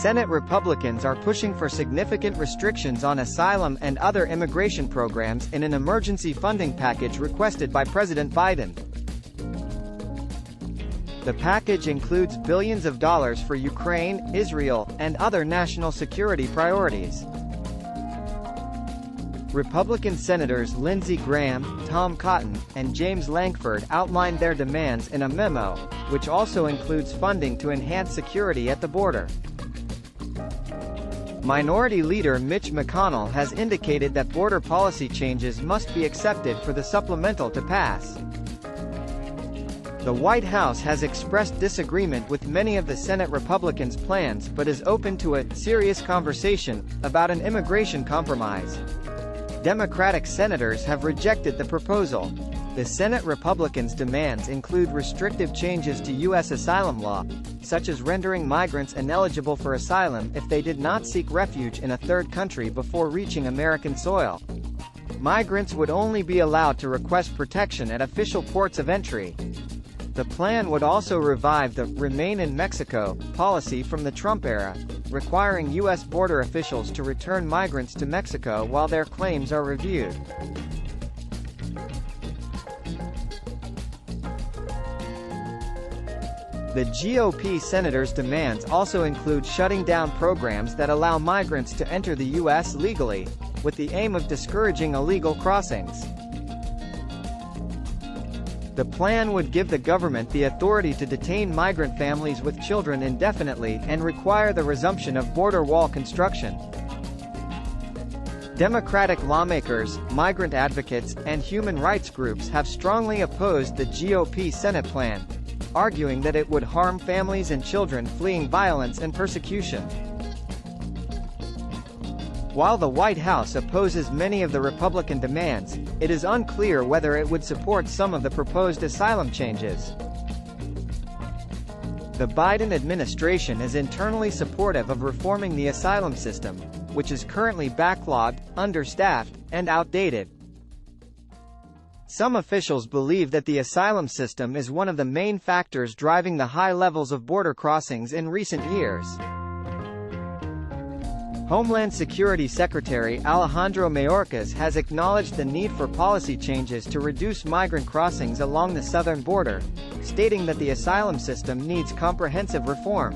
Senate Republicans are pushing for significant restrictions on asylum and other immigration programs in an emergency funding package requested by President Biden. The package includes billions of dollars for Ukraine, Israel, and other national security priorities. Republican Senators Lindsey Graham, Tom Cotton, and James Lankford outlined their demands in a memo, which also includes funding to enhance security at the border. Minority Leader Mitch McConnell has indicated that border policy changes must be accepted for the supplemental to pass. The White House has expressed disagreement with many of the Senate Republicans' plans but is open to a serious conversation about an immigration compromise. Democratic senators have rejected the proposal. The Senate Republicans' demands include restrictive changes to U.S. asylum law, such as rendering migrants ineligible for asylum if they did not seek refuge in a third country before reaching American soil. Migrants would only be allowed to request protection at official ports of entry. The plan would also revive the "Remain in Mexico" policy from the Trump era, requiring U.S. border officials to return migrants to Mexico while their claims are reviewed. The GOP senators' demands also include shutting down programs that allow migrants to enter the U.S. legally, with the aim of discouraging illegal crossings. The plan would give the government the authority to detain migrant families with children indefinitely and require the resumption of border wall construction. Democratic lawmakers, migrant advocates, and human rights groups have strongly opposed the GOP Senate plan, arguing that it would harm families and children fleeing violence and persecution. While the White House opposes many of the Republican demands, it is unclear whether it would support some of the proposed asylum changes. The Biden administration is internally supportive of reforming the asylum system, which is currently backlogged, understaffed, and outdated. Some officials believe that the asylum system is one of the main factors driving the high levels of border crossings in recent years. Homeland Security Secretary Alejandro Mayorkas has acknowledged the need for policy changes to reduce migrant crossings along the southern border, stating that the asylum system needs comprehensive reform.